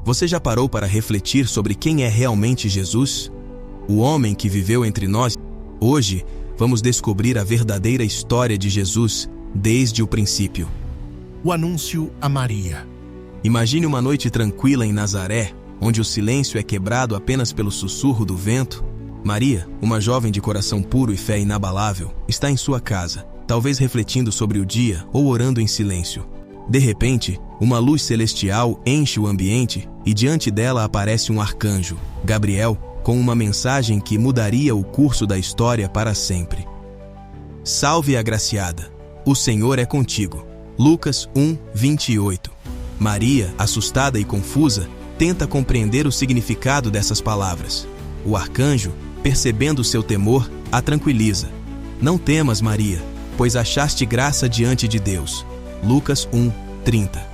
Você já parou para refletir sobre quem é realmente Jesus? O homem que viveu entre nós? Hoje, vamos descobrir a verdadeira história de Jesus desde o princípio. O anúncio a Maria. Imagine uma noite tranquila em Nazaré, onde o silêncio é quebrado apenas pelo sussurro do vento. Maria, uma jovem de coração puro e fé inabalável, está em sua casa, talvez refletindo sobre o dia ou orando em silêncio. De repente, uma luz celestial enche o ambiente e diante dela aparece um arcanjo, Gabriel, com uma mensagem que mudaria o curso da história para sempre. Salve, agraciada! O Senhor é contigo. Lucas 1:28. Maria, assustada e confusa, tenta compreender o significado dessas palavras. O arcanjo, percebendo seu temor, a tranquiliza. Não temas, Maria, pois achaste graça diante de Deus. Lucas 1:30.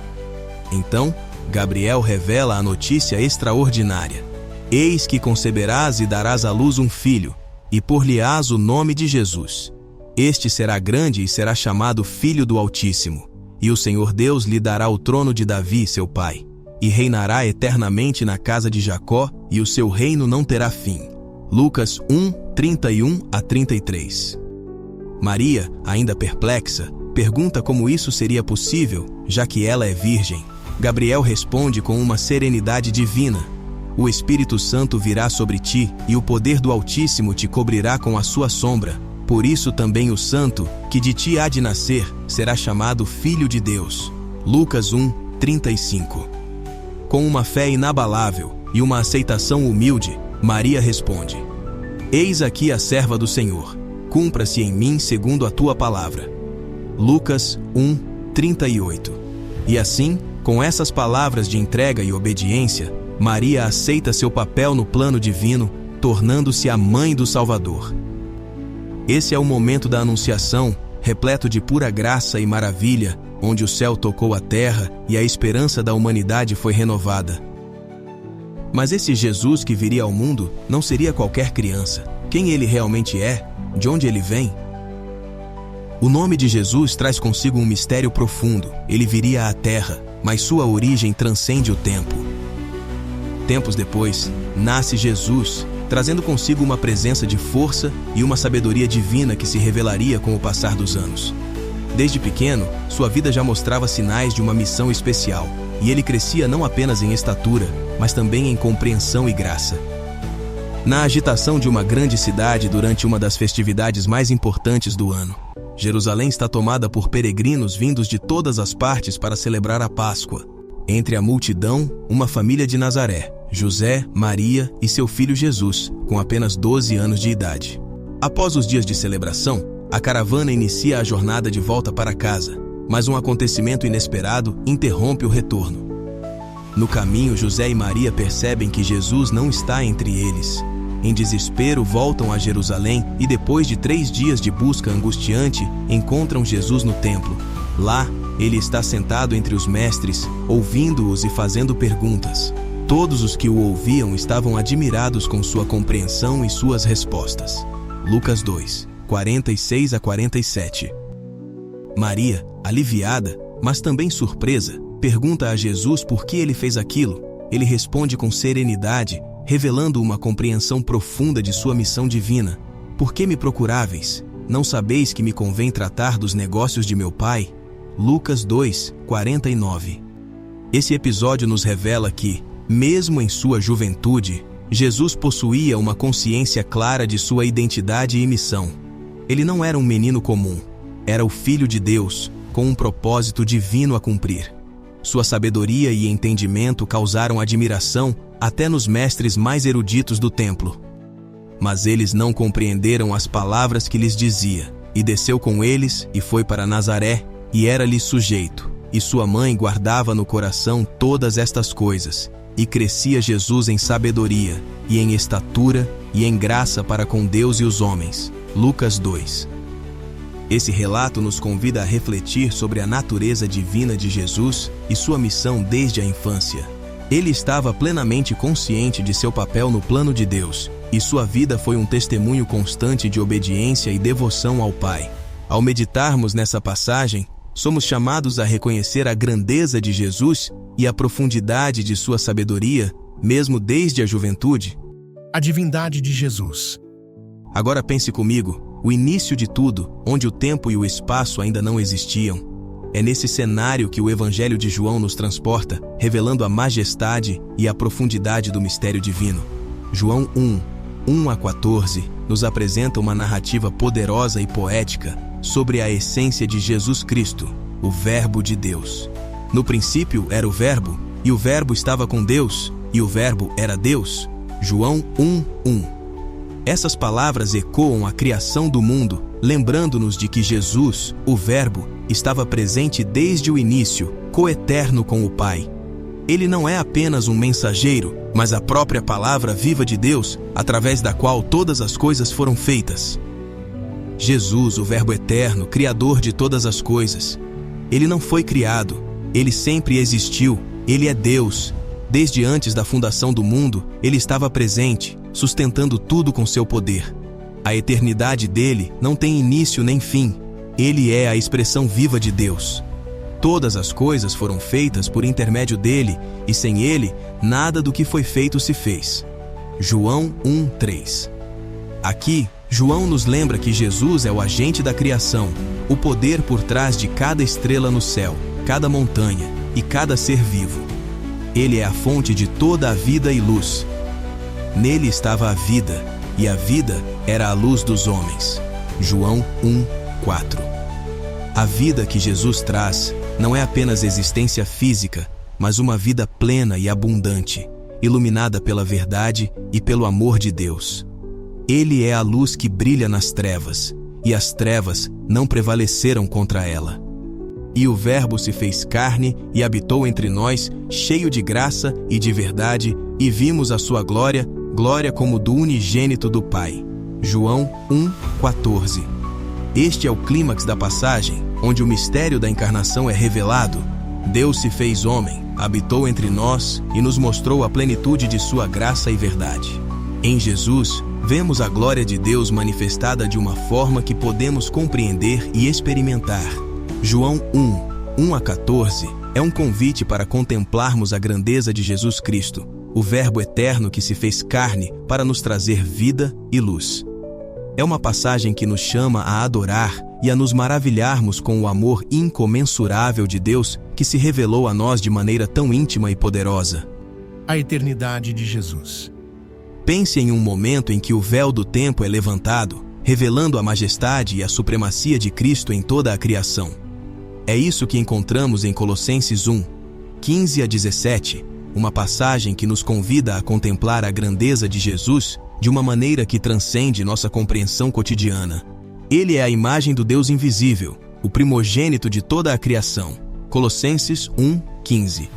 Então, Gabriel revela a notícia extraordinária. Eis que conceberás e darás à luz um filho, e por-lhe-ás o nome de Jesus. Este será grande e será chamado Filho do Altíssimo, e o Senhor Deus lhe dará o trono de Davi, seu pai, e reinará eternamente na casa de Jacó, e o seu reino não terá fim. Lucas 1:31-33. Maria, ainda perplexa, pergunta como isso seria possível, já que ela é virgem. Gabriel responde com uma serenidade divina. O Espírito Santo virá sobre ti, e o poder do Altíssimo te cobrirá com a sua sombra. Por isso também o santo, que de ti há de nascer, será chamado Filho de Deus. Lucas 1:35. Com uma fé inabalável e uma aceitação humilde, Maria responde: Eis aqui a serva do Senhor, cumpra-se em mim segundo a tua palavra. Lucas 1:38. E assim, com essas palavras de entrega e obediência, Maria aceita seu papel no plano divino, tornando-se a mãe do Salvador. Esse é o momento da anunciação, repleto de pura graça e maravilha, onde o céu tocou a terra e a esperança da humanidade foi renovada. Mas esse Jesus que viria ao mundo não seria qualquer criança. Quem ele realmente é? De onde ele vem? O nome de Jesus traz consigo um mistério profundo. Ele viria à terra, mas sua origem transcende o tempo. Tempos depois, nasce Jesus, trazendo consigo uma presença de força e uma sabedoria divina que se revelaria com o passar dos anos. Desde pequeno, sua vida já mostrava sinais de uma missão especial, e ele crescia não apenas em estatura, mas também em compreensão e graça. Na agitação de uma grande cidade durante uma das festividades mais importantes do ano, Jerusalém está tomada por peregrinos vindos de todas as partes para celebrar a Páscoa. Entre a multidão, uma família de Nazaré, José, Maria e seu filho Jesus, com apenas 12 anos de idade. Após os dias de celebração, a caravana inicia a jornada de volta para casa, mas um acontecimento inesperado interrompe o retorno. No caminho, José e Maria percebem que Jesus não está entre eles. Em desespero, voltam a Jerusalém e depois de 3 dias de busca angustiante, encontram Jesus no templo. Lá, ele está sentado entre os mestres, ouvindo-os e fazendo perguntas. Todos os que o ouviam estavam admirados com sua compreensão e suas respostas. Lucas 2:46-47. Maria, aliviada, mas também surpresa, pergunta a Jesus por que ele fez aquilo. Ele responde com serenidade, revelando uma compreensão profunda de sua missão divina. Por que me procuráveis? Não sabeis que me convém tratar dos negócios de meu Pai? Lucas 2:49. Esse episódio nos revela que, mesmo em sua juventude, Jesus possuía uma consciência clara de sua identidade e missão. Ele não era um menino comum, era o Filho de Deus, com um propósito divino a cumprir. Sua sabedoria e entendimento causaram admiração até nos mestres mais eruditos do templo. Mas eles não compreenderam as palavras que lhes dizia, e desceu com eles e foi para Nazaré, e era-lhe sujeito, e sua mãe guardava no coração todas estas coisas, e crescia Jesus em sabedoria, e em estatura, e em graça para com Deus e os homens. Lucas 2. Esse relato nos convida a refletir sobre a natureza divina de Jesus e sua missão desde a infância. Ele estava plenamente consciente de seu papel no plano de Deus, e sua vida foi um testemunho constante de obediência e devoção ao Pai. Ao meditarmos nessa passagem, somos chamados a reconhecer a grandeza de Jesus e a profundidade de sua sabedoria, mesmo desde a juventude. A divindade de Jesus. Agora pense comigo, o início de tudo, onde o tempo e o espaço ainda não existiam. É nesse cenário que o Evangelho de João nos transporta, revelando a majestade e a profundidade do mistério divino. João 1:1-14, nos apresenta uma narrativa poderosa e poética sobre a essência de Jesus Cristo, o Verbo de Deus. No princípio era o Verbo, e o Verbo estava com Deus, e o Verbo era Deus. João 1:1. Essas palavras ecoam a criação do mundo, lembrando-nos de que Jesus, o Verbo, estava presente desde o início, coeterno com o Pai. Ele não é apenas um mensageiro, mas a própria palavra viva de Deus, através da qual todas as coisas foram feitas. Jesus, o Verbo eterno, Criador de todas as coisas. Ele não foi criado, ele sempre existiu, ele é Deus. Desde antes da fundação do mundo, ele estava presente, sustentando tudo com seu poder. A eternidade dele não tem início nem fim. Ele é a expressão viva de Deus. Todas as coisas foram feitas por intermédio dele, e sem ele, nada do que foi feito se fez. João 1:3. Aqui, João nos lembra que Jesus é o agente da criação, o poder por trás de cada estrela no céu, cada montanha e cada ser vivo. Ele é a fonte de toda a vida e luz. Nele estava a vida, e a vida era a luz dos homens. João 1:4. A vida que Jesus traz não é apenas existência física, mas uma vida plena e abundante, iluminada pela verdade e pelo amor de Deus. Ele é a luz que brilha nas trevas, e as trevas não prevaleceram contra ela. E o Verbo se fez carne e habitou entre nós, cheio de graça e de verdade, e vimos a sua glória, glória como do unigênito do Pai. João 1:14. Este é o clímax da passagem, onde o mistério da encarnação é revelado. Deus se fez homem, habitou entre nós e nos mostrou a plenitude de sua graça e verdade. Em Jesus, vemos a glória de Deus manifestada de uma forma que podemos compreender e experimentar. João 1:1-14 é um convite para contemplarmos a grandeza de Jesus Cristo, o Verbo eterno que se fez carne para nos trazer vida e luz. É uma passagem que nos chama a adorar e a nos maravilharmos com o amor incomensurável de Deus que se revelou a nós de maneira tão íntima e poderosa. A eternidade de Jesus. Pense em um momento em que o véu do tempo é levantado, revelando a majestade e a supremacia de Cristo em toda a criação. É isso que encontramos em Colossenses 1:15-17, uma passagem que nos convida a contemplar a grandeza de Jesus de uma maneira que transcende nossa compreensão cotidiana. Ele é a imagem do Deus invisível, o primogênito de toda a criação. Colossenses 1:15.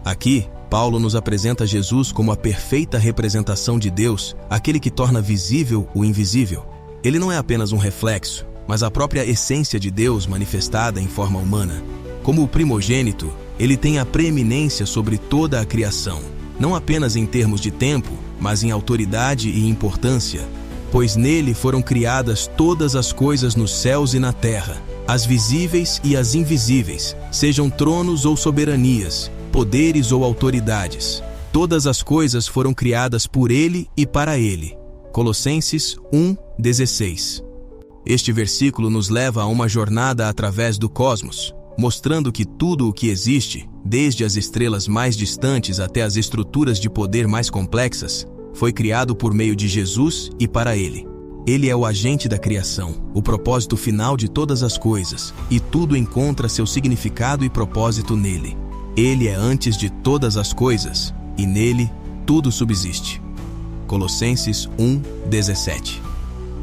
Aqui, Paulo nos apresenta Jesus como a perfeita representação de Deus, aquele que torna visível o invisível. Ele não é apenas um reflexo, mas a própria essência de Deus manifestada em forma humana. Como o primogênito, ele tem a preeminência sobre toda a criação, não apenas em termos de tempo, mas em autoridade e importância, pois nele foram criadas todas as coisas nos céus e na terra, as visíveis e as invisíveis, sejam tronos ou soberanias, poderes ou autoridades. Todas as coisas foram criadas por ele e para ele. Colossenses 1:16. Este versículo nos leva a uma jornada através do cosmos, mostrando que tudo o que existe, desde as estrelas mais distantes até as estruturas de poder mais complexas, foi criado por meio de Jesus e para ele. Ele é o agente da criação, o propósito final de todas as coisas, e tudo encontra seu significado e propósito nele. Ele é antes de todas as coisas, e nele tudo subsiste. Colossenses 1:17.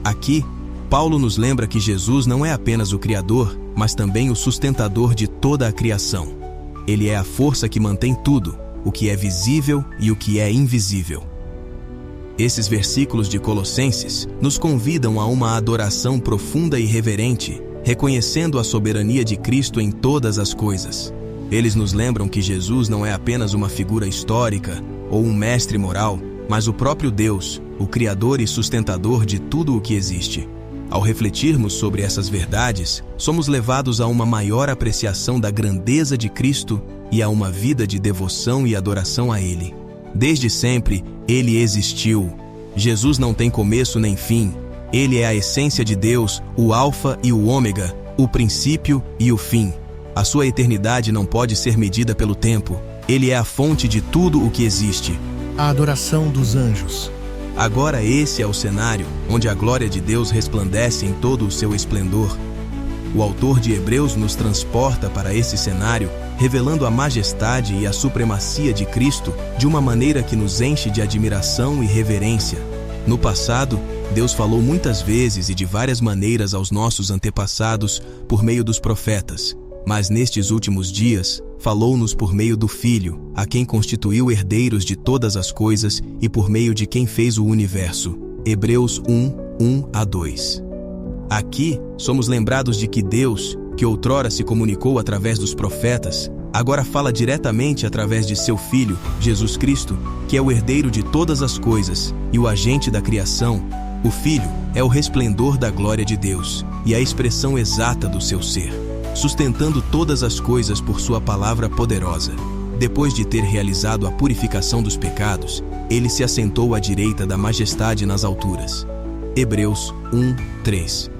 Aqui, Paulo nos lembra que Jesus não é apenas o Criador, mas também o sustentador de toda a criação. Ele é a força que mantém tudo, o que é visível e o que é invisível. Esses versículos de Colossenses nos convidam a uma adoração profunda e reverente, reconhecendo a soberania de Cristo em todas as coisas. Eles nos lembram que Jesus não é apenas uma figura histórica ou um mestre moral, mas o próprio Deus, o Criador e sustentador de tudo o que existe. Ao refletirmos sobre essas verdades, somos levados a uma maior apreciação da grandeza de Cristo e a uma vida de devoção e adoração a Ele. Desde sempre, Ele existiu. Jesus não tem começo nem fim. Ele é a essência de Deus, o Alfa e o Ômega, o princípio e o fim. A sua eternidade não pode ser medida pelo tempo. Ele é a fonte de tudo o que existe. A adoração dos anjos. Agora esse é o cenário onde a glória de Deus resplandece em todo o seu esplendor. O autor de Hebreus nos transporta para esse cenário, revelando a majestade e a supremacia de Cristo de uma maneira que nos enche de admiração e reverência. No passado, Deus falou muitas vezes e de várias maneiras aos nossos antepassados por meio dos profetas, mas nestes últimos dias, falou-nos por meio do Filho, a quem constituiu herdeiros de todas as coisas e por meio de quem fez o universo. Hebreus 1:1-2. Aqui, somos lembrados de que Deus, que outrora se comunicou através dos profetas, agora fala diretamente através de seu Filho, Jesus Cristo, que é o herdeiro de todas as coisas e o agente da criação. O Filho é o resplendor da glória de Deus e a expressão exata do seu ser, sustentando todas as coisas por sua palavra poderosa. Depois de ter realizado a purificação dos pecados, ele se assentou à direita da majestade nas alturas. Hebreus 1:3.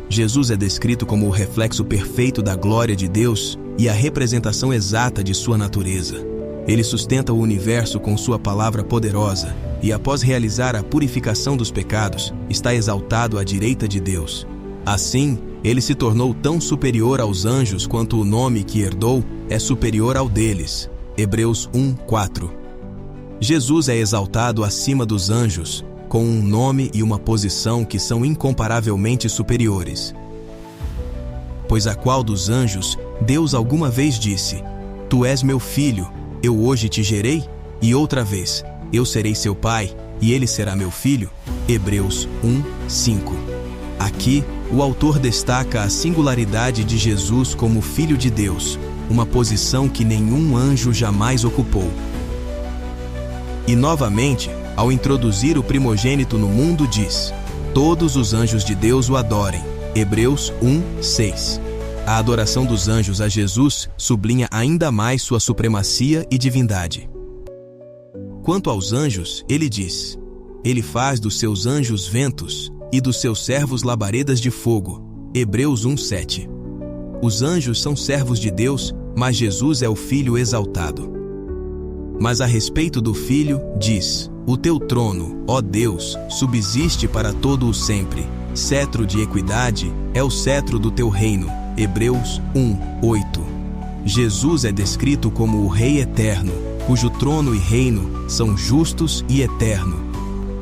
Jesus é descrito como o reflexo perfeito da glória de Deus e a representação exata de sua natureza. Ele sustenta o universo com sua palavra poderosa e, após realizar a purificação dos pecados, está exaltado à direita de Deus. Assim, ele se tornou tão superior aos anjos quanto o nome que herdou é superior ao deles. Hebreus 1:4. Jesus é exaltado acima dos anjos, com um nome e uma posição que são incomparavelmente superiores. Pois a qual dos anjos Deus alguma vez disse: Tu és meu filho, eu hoje te gerei? E outra vez: Eu serei seu pai, e ele será meu filho? Hebreus 1:5. Aqui, o autor destaca a singularidade de Jesus como Filho de Deus, uma posição que nenhum anjo jamais ocupou. E novamente, ao introduzir o primogênito no mundo, diz: Todos os anjos de Deus o adorem. Hebreus 1:6. A adoração dos anjos a Jesus sublinha ainda mais sua supremacia e divindade. Quanto aos anjos, ele diz: Ele faz dos seus anjos ventos e dos seus servos labaredas de fogo. Hebreus 1:7. Os anjos são servos de Deus, mas Jesus é o Filho exaltado. Mas a respeito do Filho, diz: O teu trono, ó Deus, subsiste para todo o sempre. Cetro de equidade é o cetro do teu reino. Hebreus 1:8. Jesus é descrito como o Rei eterno, cujo trono e reino são justos e eterno.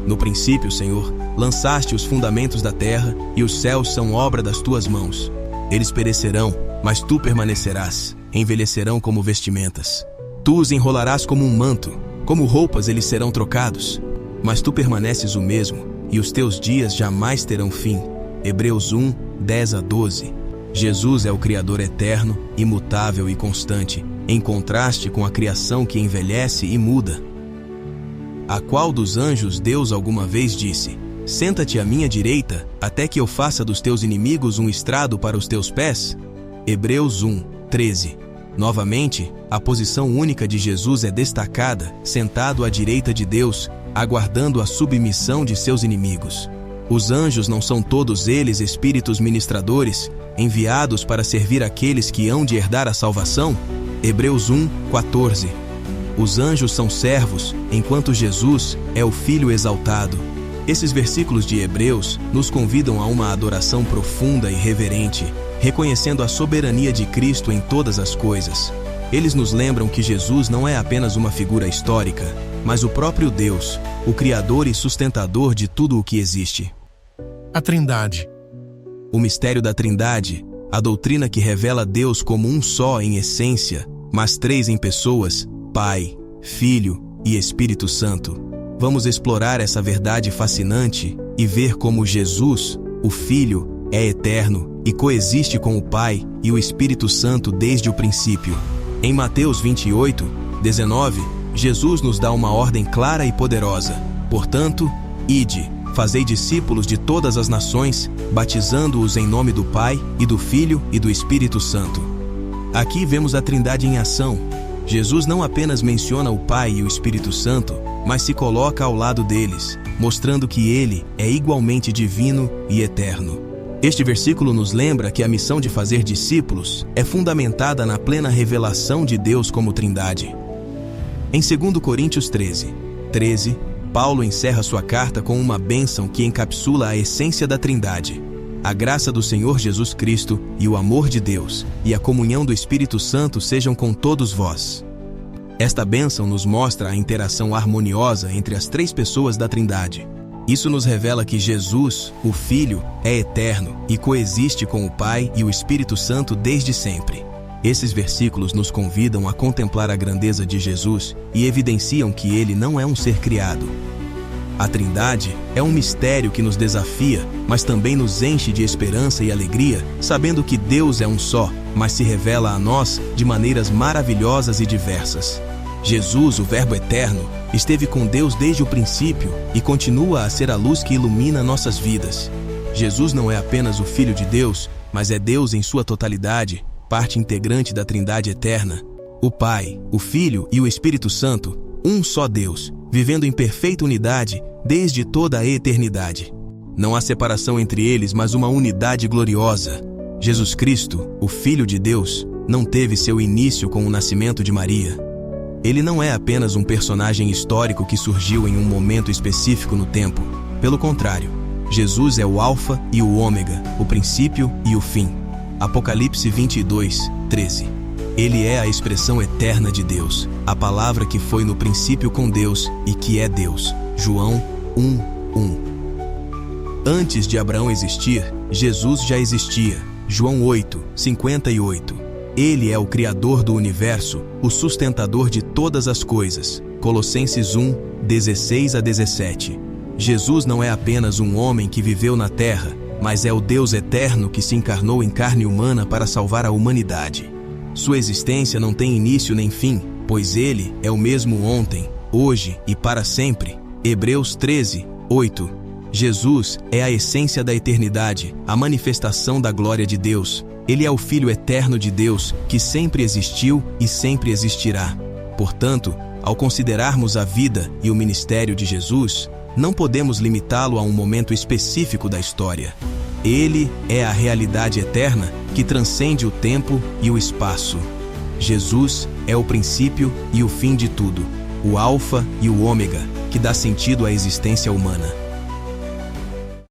No princípio, Senhor, lançaste os fundamentos da terra, e os céus são obra das tuas mãos. Eles perecerão, mas tu permanecerás, envelhecerão como vestimentas. Tu os enrolarás como um manto, como roupas eles serão trocados. Mas tu permaneces o mesmo, e os teus dias jamais terão fim. Hebreus 1:10-12. Jesus é o Criador eterno, imutável e constante, em contraste com a criação que envelhece e muda. A qual dos anjos Deus alguma vez disse: Senta-te à minha direita, até que eu faça dos teus inimigos um estrado para os teus pés? Hebreus 1:13. Novamente, a posição única de Jesus é destacada, sentado à direita de Deus, aguardando a submissão de seus inimigos. Os anjos não são todos eles espíritos ministradores, enviados para servir aqueles que hão de herdar a salvação? Hebreus 1:14. Os anjos são servos, enquanto Jesus é o Filho exaltado. Esses versículos de Hebreus nos convidam a uma adoração profunda e reverente, reconhecendo a soberania de Cristo em todas as coisas. Eles nos lembram que Jesus não é apenas uma figura histórica, mas o próprio Deus, o Criador e sustentador de tudo o que existe. A Trindade. O mistério da Trindade, a doutrina que revela Deus como um só em essência, mas três em pessoas, Pai, Filho e Espírito Santo. Vamos explorar essa verdade fascinante e ver como Jesus, o Filho, é eterno e coexiste com o Pai e o Espírito Santo desde o princípio. Em Mateus 28:19, Jesus nos dá uma ordem clara e poderosa. Portanto, ide, Fazei discípulos de todas as nações, batizando-os em nome do Pai, e do Filho e do Espírito Santo. Aqui vemos a Trindade em ação. Jesus não apenas menciona o Pai e o Espírito Santo, mas se coloca ao lado deles, mostrando que Ele é igualmente divino e eterno. Este versículo nos lembra que a missão de fazer discípulos é fundamentada na plena revelação de Deus como Trindade. Em 2 Coríntios 13, Paulo encerra sua carta com uma bênção que encapsula a essência da Trindade. A graça do Senhor Jesus Cristo e o amor de Deus e a comunhão do Espírito Santo sejam com todos vós. Esta bênção nos mostra a interação harmoniosa entre as três pessoas da Trindade. Isso nos revela que Jesus, o Filho, é eterno e coexiste com o Pai e o Espírito Santo desde sempre. Esses versículos nos convidam a contemplar a grandeza de Jesus e evidenciam que ele não é um ser criado. A Trindade é um mistério que nos desafia, mas também nos enche de esperança e alegria, sabendo que Deus é um só, mas se revela a nós de maneiras maravilhosas e diversas. Jesus, o Verbo eterno, esteve com Deus desde o princípio e continua a ser a luz que ilumina nossas vidas. Jesus não é apenas o Filho de Deus, mas é Deus em sua totalidade, parte integrante da Trindade eterna. O Pai, o Filho e o Espírito Santo, um só Deus, vivendo em perfeita unidade desde toda a eternidade. Não há separação entre eles, mas uma unidade gloriosa. Jesus Cristo, o Filho de Deus, não teve seu início com o nascimento de Maria. Ele não é apenas um personagem histórico que surgiu em um momento específico no tempo. Pelo contrário, Jesus é o Alfa e o Ômega, o princípio e o fim. Apocalipse 22:13. Ele é a expressão eterna de Deus, a palavra que foi no princípio com Deus e que é Deus. João 1:1. Antes de Abraão existir, Jesus já existia. João 8:58. Ele é o Criador do universo, o sustentador de todas as coisas. Colossenses 1:16-17. Jesus não é apenas um homem que viveu na terra, mas é o Deus eterno que se encarnou em carne humana para salvar a humanidade. Sua existência não tem início nem fim, pois Ele é o mesmo ontem, hoje e para sempre. Hebreus 13:8. Jesus é a essência da eternidade, a manifestação da glória de Deus. Ele é o Filho eterno de Deus, que sempre existiu e sempre existirá. Portanto, ao considerarmos a vida e o ministério de Jesus, não podemos limitá-lo a um momento específico da história. Ele é a realidade eterna que transcende o tempo e o espaço. Jesus é o princípio e o fim de tudo, o Alfa e o Ômega, que dá sentido à existência humana.